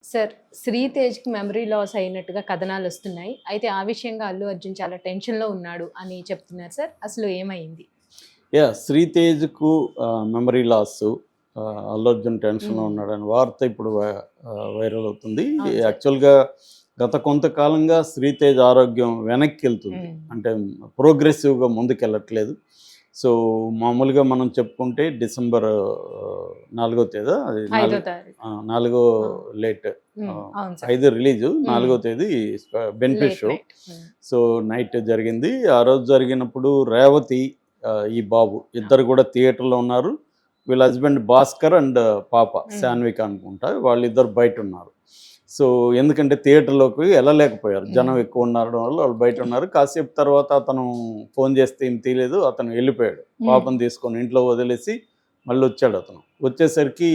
Sir 'శ్రీతేజ్‌కి memory loss అయినట్టుగా కథనాలొస్తున్నాయి. అయితే ఆ విషయంగా అల్లు అర్జున్ చాలా టెన్షన్‌లో ఉన్నాడు అని చెప్తున్నారు సార్. అసలు ఏమైంది? యాహ్! 'శ్రీతేజ్‌కు' మెమరీ లాసు. అల్లు అర్జున్ టెన్షన్‌లో హ్మ్. ఉన్నాడని వార్త ఇప్పుడు వైరల్ అవుతుంది. అవును సార్. యాక్చువల్‌గా గత కొంతకాలంగా 'శ్రీతేజ్' ఆరోగ్యం వెనక్కెళ్తుంది. హ్మ్. అంటే ప్రోగ్రెసివ్‌గా ముందుకెళ్ళట్లేదు. సో, మామూలుగా మనం చెప్పుకుంటే డిసెంబర్ 4 తేదా అది 5వ తారీఖు. 4 ఆ! లేట్ అవును సార్. 5 రిలీజు, హ్మ్. 4 తేదీ బెనిఫిట్ లేట్ షో. నైట్. హ్మ్. సో, నైట్ జరిగింది. ఆ రోజు జరిగినప్పుడు రేవతి, ఈ బాబు ఆ! ఇద్దరు కూడా థియేటర్‌లో ఉన్నారు. వీళ్ళ హస్బెండ్ భాస్కర్ అండ్ పాప హ్మ్. సాన్విక అనుకుంటా. వాళ్ళిద్దరు బయటున్నారు. సో, ఎందుకంటే థియేటర్‌లోకి ఎళ్ళలేకపోయారు. జనం హ్మ్. ఎక్కువ ఉండడం వల్ల వాళ్ళు బయటున్నారు. కాసేపు తర్వాత అతను ఫోన్ చేస్తే ఈమె తీయలేదు. అతను వెళ్ళిపోయాడు. హ్మ్. పాపని తీసుకొని ఇంట్లో వదిలేసి మళ్ళొచ్చాడతను. వచ్చేసరికి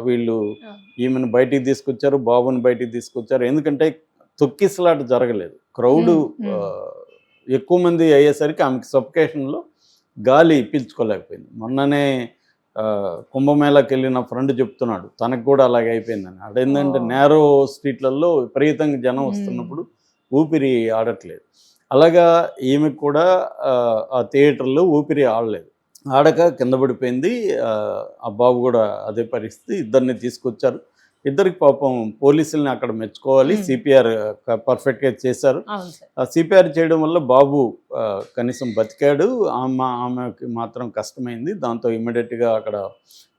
వీళ్ళు ఆ! ఈమెను బయటికి తీసుకొచ్చారు. బాబుని బయటికి తీసుకొచ్చారు. ఎందుకంటే తొక్కిసలాట జరగలేదు. క్రౌడు హ్మ్. హ్మ్. ఆహ్, ఎక్కువ మంది అయ్యేసరికి ఆమెకి సఫోకేషన్‌లో గాలి పీల్చుకోలేకపోయింది. మొన్ననే కుంభమేళాకెళ్ళిన ఫ్రెండ్ చెప్తున్నాడు. తనకు కూడా అలాగే అయిపోయిందని. అదేంటంటే ఓహ్! నేరో స్ట్రీట్‌లలో విపరీతంగా జనం హ్మ్. వస్తున్నప్పుడు ఊపిరి ఆడట్లేదు. అలాగా ఈమెకు కూడా ఆ థియేటర్‌లో ఊపిరి ఆడలేదు. ఆడక కింద పడిపోయింది. ఆ బాబు గూడా అదే పరిస్థితి. ఇద్దరిని తీసుకొచ్చారు. ఇద్దరికి పాపం పోలీసుల్ని అక్కడ మెచ్చుకోవాలి. హ్మ్. సీపీఆర్ పర్ఫెక్ట్‌గా చేశారు. అవును సార్. ఆ సీపీఆర్ చేయడం వల్ల బాబు కనీసం బతికాడు. ఆమెకి మాత్రం కష్టమైంది. దాంతో ఇమ్మీడియేట్‌గా అక్కడ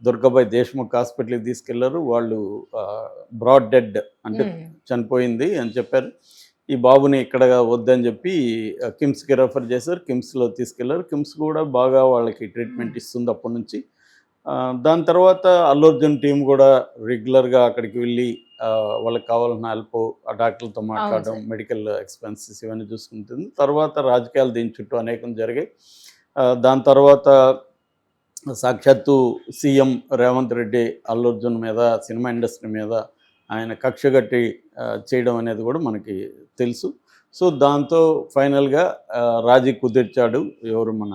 దుర్గాబాయ్ దేశ్‌ముఖ్ హాస్పిటల్‌కి తీసుకెళ్లారు. వాళ్ళు ఆహ్, బ్రాడ్ డెడ్ అంటే హ్మ్. చనిపోయింది అని చెప్పారు. ఈ బాబుని ఇక్కడ వద్దని చెప్పి కిమ్స్‌కి రెఫర్ చేశారు. కిమ్స్‌లో తీసుకెళ్లారు. కిమ్స్ కూడా బాగా వాళ్ళకి హ్మ్. ట్రీట్మెంట్ ఇస్తుంది అప్పటి నుంచి. దాని తర్వాత అల్లు అర్జున్ టీమ్ కూడా రెగ్యులర్‌గా అక్కడికి వెళ్ళి వాళ్ళకి కావాల్సిన హెల్పు, ఆ డాక్టర్లతో అవును మాట్లాడడం, సార్. మెడికల్ ఎక్స్‌పెన్సెస్ ఇవన్నీ చూసుకుంటుంది. తర్వాత రాజకీయాలు దీని చుట్టూ అనేకం జరిగాయి. దాని తర్వాత సాక్షాత్తు సీఎం రేవంత్ రెడ్డి అల్లు అర్జున్ మీద, సినిమా ఇండస్ట్రీ మీద ఆయన కక్ష కట్టి చేయడం అనేది కూడా మనకి తెలుసు. సో, దాంతో ఫైనల్‌గా రాజీ కుదిర్చాడు. ఎవరు మన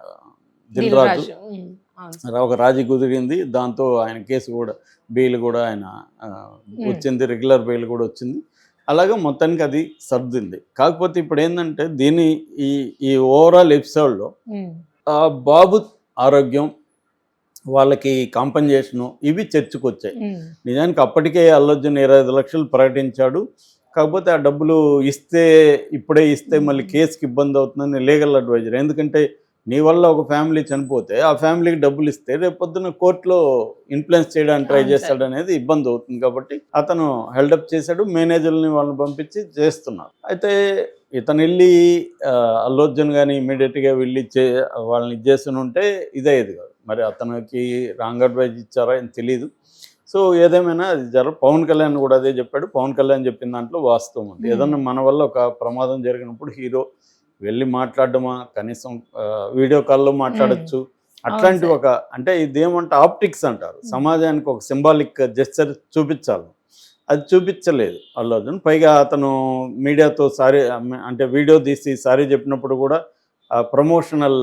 ఆహ్, 'దిల్ 'దిల్ రాజు'. రాజు'. హ్మ్. అవును సార్. ఒక రాజీ కుదిరింది. దాంతో ఆయన కేసు గూడా బెయిల్ గూడా ఆయన హ్మ్. వచ్చింది. రెగ్యులర్ బెయిల్ గూడా వచ్చింది. అలాగా మొత్తానికి అది సర్దుంది. కాకపోతే ఇప్పుడేందంటే ఈ ఈ ఓవరాల్ ఎపిసోడ్‌లో హ్మ్. బాబు ఆరోగ్యం, వాళ్ళకి కాంపెన్సేషను ఇవి చర్చకొచ్చాయి. హ్మ్. నిజానికి అప్పటికే అల్లు అర్జున్ 25,00,000 ప్రకటించాడు. కాకపోతే ఆ డబ్బులు ఇప్పుడే ఇస్తే మళ్ళీ హ్మ్. కేస్‌కి ఇబ్బందవుతుందని లీగల్ అడ్వైజర్. ఎందుకంటే నీ వల్ల ఒక ఫ్యామిలీ చనిపోతే, ఆ ఫ్యామిలీకి డబ్బులిస్తే రేపొద్దున కోర్ట్‌లో ఇన్‌ఫ్లుయెన్స్ చేయడానికి ట్రై అవును సార్. చేస్తాడనేది ఇబ్బందవుతుంది కాబట్టి, అతను హెల్డప్ చేశాడు. మేనేజర్‌లని వాళ్ళని పంపించి చేస్తున్నారు. అయితే ఇతనెళ్ళి అల్లు అర్జున్ గాని ఇమ్మీడియేట్‌గా వెళ్ళి వాళ్ళని ఇది చేసునుంటే ఇదయ్యేది కాదు. మరి అతనికి రాంగ్ అడ్వైజ్ ఇచ్చారా ఏం తెలీదు. సో, ఏదేమైనా అది పవన్ కళ్యాణ్ కూడా అదే చెప్పాడు. పవన్ కళ్యాణ్ చెప్పిన దాంట్లో వాస్తవం ఉంది. హ్మ్. ఏదన్నా మన వల్ల ఒక ప్రమాదం జరిగినప్పుడు హీరో వెళ్ళి మాట్లాడడమా, కనీసం వీడియో కాల్‌లో హ్మ్. మాట్లాడొచ్చు. అవును అట్లాంటి సార్. ఒక అంటే ఇదేమంటే ఆప్టిక్స్ అంటారు. హ్మ్. సమాజానికి ఒక సింబాలిక్ జెస్చర్ చూపించాలి. అది చూపించలేదు అల్లు అర్జున్. పైగా అతను మీడియాతో సారీ అంటే వీడియో తీసి సారీ చెప్పినప్పుడు కూడా ప్రమోషనల్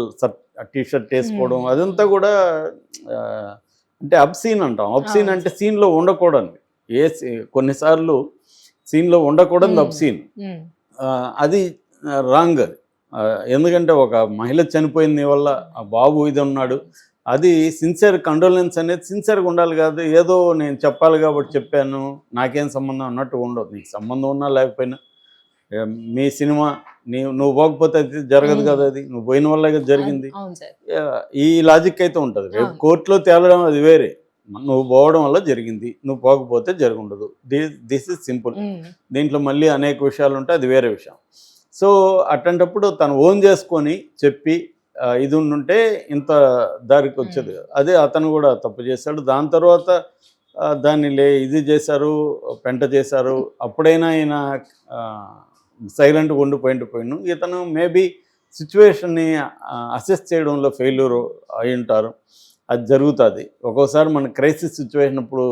టీ షర్ట్ ఏసుకోవడం హ్మ్. అదంతా హ్మ్. కూడా ఆహ్, అంటే అబ్‌సీన్ అంటాం. అబ్‌సీన్ అవును అంటే సార్. సీన్‌లో ఉండకూడనివి. ఏ సీ కొన్నిసార్లు సీన్‌లో ఉండకూడనిది హ్మ్. అబ్‌సీన్. హ్మ్. అది రాంగ్ అది. ఎందుకంటే ఒక మహిళ చనిపోయింది నీ వల్ల, ఆ బాబు ఇది ఉన్నాడు. అవును సార్. అది సిన్సియర్ కండోలెన్స్ అనేది సిన్సియర్‌గా ఉండాలి కాదు. ఏదో నేను చెప్పాలి కాబట్టి చెప్పాను. నాకేం సంబంధం అన్నట్టు ఉండదు. నీకు సంబంధం ఉన్నా లేకపోయినా మీ సినిమా నువ్వు పోకపోతే అది జరగదు హ్మ్. కదా అది. నువ్వు పోయిన వల్లే కదా జరిగింది. అవును సార్. ఈ లాజిక్ అయితే ఉంటది. రేపు అవును. కోర్ట్‌లో తేలడం అది వేరే. నువ్వు పోవడం వల్ల జరిగింది. నువ్వు పోకపోతే జరుగుండదు. This is simple. హ్మ్. దీంట్లో మళ్ళీ అనేక విషయాలుంటాయి. అది వేరే విషయం. సో, అట్లాంటప్పుడు తను ఓన్ చేసుకొని చెప్పి ఇది ఉండుంటే ఇంత దారికొచ్చేది హ్మ్. కాదు. అదే అతను కూడా తప్పు చేశాడు. దాని తర్వాత దాన్ని ఇది చేశారు, పెంట చేశారు. అప్పుడైనా ఈయన ఆహ్, సైలెంట్‌గా ఉండిపోయిండు. ఇతను మేబీ సిట్యుయేషన్‌ని అసెస్ చేయడంలో ఫెయిల్యూర్ అయ్యుంటారు. అది జరుగుతాది. ఒక్కోసారి మన క్రైసిస్ సిట్యుయేషన్ అప్పుడు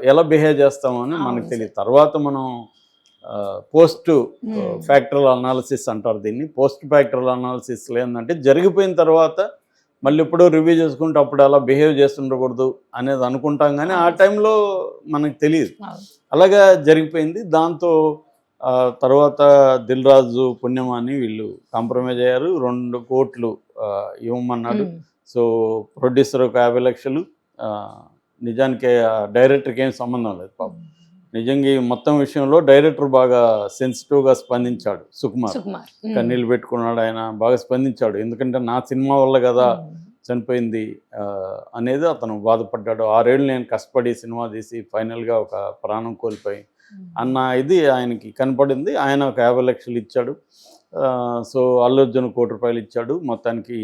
ఎలా బిహేవ్ చేస్తామో అని మనకు అవును తెలీదు. సార్. తర్వాత మనం పోస్ట్ హ్మ్. ఫ్యాక్టరల్ అనాలిసిస్ అంటారు దీన్ని. పోస్ట్ ఫ్యాక్టరల్ అనాలిసిస్‌లో ఏందంటే జరిగిపోయిన తర్వాత మళ్ళీ ఎప్పుడో రివ్యూ చేసుకుంటూ అప్పుడు అలా బిహేవ్ చేస్తుండకూడదు అనేది అనుకుంటాం గానీ, ఆ అవును సార్. టైంలో మనకు తెలియదు. అవును. అలాగా జరిగిపోయింది. దాంతో తర్వాత దిల్ రాజు పుణ్యమాని వీళ్ళు కాంప్రమైజ్ అయ్యారు. 2 కోట్లు ఇవ్వమన్నాడు. ఉమ్. సో ప్రొడ్యూసర్ ఒక 50 లక్షలు. నిజానికి డైరెక్టర్కి ఏం సంబంధం లేదు పాపం. నిజంగా ఈ మొత్తం విషయంలో డైరెక్టర్ బాగా సెన్సిటివ్గా స్పందించాడు. సుకుమార్ సుకుమార్. కన్నీళ్ళు పెట్టుకున్నాడు. ఆయన బాగా స్పందించాడు. ఎందుకంటే నా సినిమా వల్ల కదా చనిపోయింది అనేది అతను బాధపడ్డాడు. 6 ఏళ్ళు నేను కష్టపడి సినిమా తీసి ఫైనల్గా ఒక ప్రాణం కోల్పోయి అన్న ఇది ఆయనకి కనపడింది. ఆయన ఒక 50 లక్షలు ఇచ్చాడు. సో అల్లు అర్జున్ ₹1,00,00,000 ఇచ్చాడు. మొత్తానికి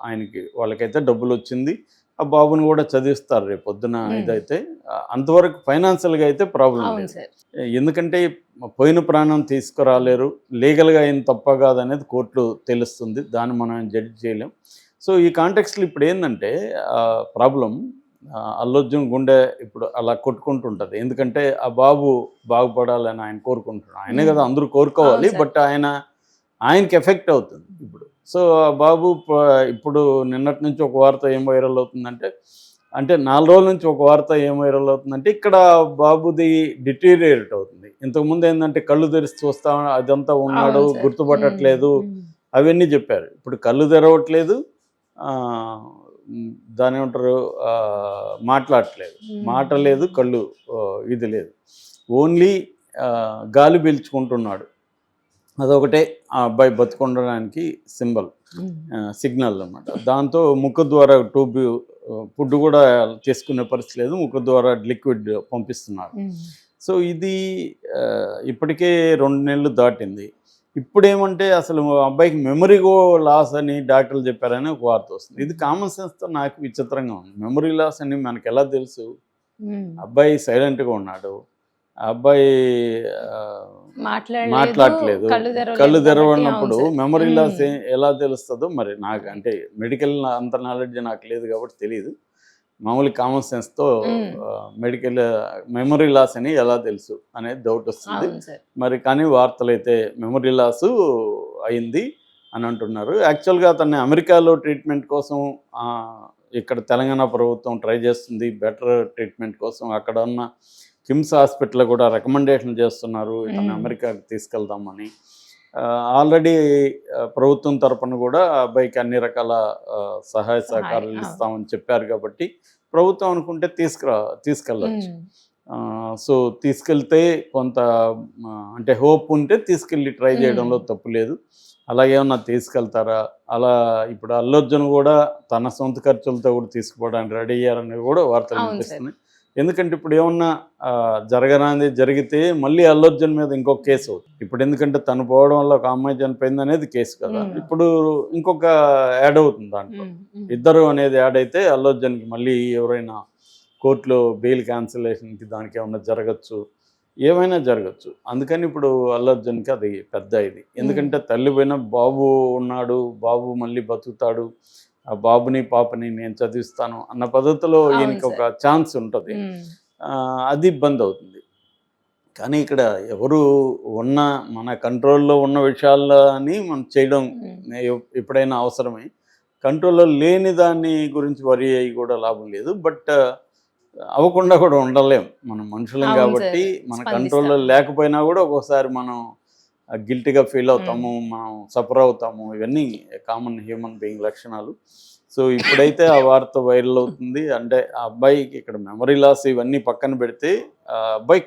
ఆయనకి వాళ్ళకైతే డబ్బులు వచ్చింది. ఆ బాబుని కూడా చదివిస్తారు రేపు పొద్దున. ఇదైతే అంతవరకు ఫైనాన్షియల్గా అయితే ప్రాబ్లం లేదు. ఎందుకంటే పోయిన ప్రాణం తీసుకురాలేరు. లీగల్గా అయిన తప్ప కాదనేది కోర్టులో తెలుస్తుంది. దాన్ని మనం జడ్జి చేయలేం. సో ఈ కాంటెక్స్లో ఇప్పుడు ఏంటంటే ప్రాబ్లం అల్లు అర్జున్ గుండె ఇప్పుడు అలా కొట్టుకుంటుంటుంది. ఎందుకంటే ఆ బాబు బాగుపడాలని ఆయన కోరుకుంటున్నాడు. ఆయనే కదా అందరూ కోరుకోవాలి. బట్ ఆయనకి ఎఫెక్ట్ అవుతుంది ఇప్పుడు. సో ఆ బాబు ఇప్పుడు నిన్నటి నుంచి ఒక వార్త ఏం వైరల్ అవుతుందంటే, అంటే 4 రోజుల నుంచి ఒక వార్త ఏం వైరల్ అవుతుందంటే, ఇక్కడ బాబుది డిటీరియేట్ అవుతుంది. ఇంతకుముందు ఏంటంటే కళ్ళు తెరిచి చూస్తా అదంతా ఉన్నాడు, గుర్తుపట్టట్లేదు, అవన్నీ చెప్పారు. ఇప్పుడు కళ్ళు తెరవట్లేదు, దాని ఏమంటారు, మాట్లాడట్లేదు, మాట లేదు, కళ్ళు ఇది లేదు, ఓన్లీ గాలి పీల్చుకుంటున్నాడు. అదొకటే ఆ అబ్బాయి బతుకుండడానికి సిగ్నల్ అన్నమాట. దాంతో ముక్కు ద్వారా ట్యూబ్ ఫుడ్ కూడా తీసుకునే పరిస్థితి లేదు, ముక్కు ద్వారా లిక్విడ్ పంపిస్తున్నారు. సో ఇది ఇప్పటికే 2 నెలలు దాటింది. ఇప్పుడేమంటే అసలు అబ్బాయికి మెమరీ లాస్ అని డాక్టర్లు చెప్పారని ఒక వార్త వస్తుంది. ఇది కామన్ సెన్స్తో నాకు విచిత్రంగా ఉంది. మెమరీ లాస్ అని మనకు ఎలా తెలుసు? అబ్బాయి సైలెంట్గా ఉన్నాడు, అబ్బాయి మాట్లాడట్లేదు, కళ్ళు తెరవనప్పుడు మెమరీ లాస్ ఎలా తెలుస్తుందో మరి నాకు, అంటే మెడికల్ అంత నాలెడ్జ్ నాకు లేదు కాబట్టి తెలియదు. మామూలు కామన్ సెన్స్తో మెమరీ లాస్ అని ఎలా తెలుసు అనేది డౌట్ వస్తుంది మరి. కానీ వార్తలు అయితే మెమరీ లాసు అయింది అని అంటున్నారు. యాక్చువల్గా అతన్ని అమెరికాలో ట్రీట్మెంట్ కోసం ఇక్కడ తెలంగాణ ప్రభుత్వం ట్రై చేస్తుంది, బెటర్ ట్రీట్మెంట్ కోసం. అక్కడ ఉన్న కిమ్స్ హాస్పిటల్ కూడా రికమెండేషన్ చేస్తున్నారు ఇతను అమెరికాకి తీసుకెళ్దామని. ఆల్రెడీ ప్రభుత్వం తరపున కూడా అబ్బాయికి అన్ని రకాల సహాయ సహకారాలు ఇస్తామని చెప్పారు కాబట్టి ప్రభుత్వం అనుకుంటే తీసుకెళ్ళచ్చు. సో తీసుకెళ్తే కొంత అంటే హోప్ ఉంటే తీసుకెళ్ళి ట్రై చేయడంలో తప్పు లేదు. అలాగేమన్నా తీసుకెళ్తారా? అలా ఇప్పుడు అల్లు అర్జున్ కూడా తన సొంత ఖర్చులతో కూడా తీసుకుపోవడానికి రెడీ అయ్యారని కూడా వార్తలు వినిపిస్తున్నాయి. ఎందుకంటే ఇప్పుడు ఏమన్నా జరగరాంది జరిగితే మళ్ళీ అల్లు అర్జున్ మీద ఇంకొక కేసు అవుతుంది. ఇప్పుడు ఎందుకంటే తను పోవడం వల్ల ఒక అమ్మాయి చనిపోయింది అనేది కేసు కదా, ఇప్పుడు ఇంకొక యాడ్ అవుతుంది దాంట్లో. ఇద్దరు అనేది యాడ్ అయితే అల్లు అర్జున్కి మళ్ళీ ఎవరైనా కోర్టులో బెయిల్ క్యాన్సిలేషన్కి దానికి ఏమన్నా జరగచ్చు, ఏమైనా జరగచ్చు. అందుకని ఇప్పుడు అల్లు అర్జున్కి అది పెద్ద ఇది. ఎందుకంటే తల్లి పోయిన బాబు ఉన్నాడు, బాబు మళ్ళీ బతుకుతాడు, ఆ బాబుని పాపని నేను చదివిస్తాను అన్న పద్ధతిలో ఈయనకి ఒక ఛాన్స్ ఉంటుంది. అది ఇబ్బంది అవుతుంది. కానీ ఇక్కడ ఎవరు ఉన్న మన కంట్రోల్లో ఉన్న విషయాలని మనం చేయడం ఎప్పుడైనా అవసరమే. కంట్రోల్లో లేని దాన్ని గురించి వరి అయ్యి కూడా లాభం లేదు. బట్ అవ్వకుండా కూడా ఉండలేం, మనం మనుషులం కాబట్టి. మన కంట్రోల్లో లేకపోయినా కూడా ఒక్కోసారి మనం గిల్టీగా ఫీల్ అవుతాము, మనం సఫర్ అవుతాము. ఇవన్నీ కామన్ హ్యూమన్ బీయింగ్ లక్షణాలు. సో ఇప్పుడైతే ఆ వార్త వైరల్ అవుతుంది. అంటే ఆ అబ్బాయికి ఇక్కడ మెమరీ లాస్ ఇవన్నీ పక్కన పెడితే ఆ అబ్బాయి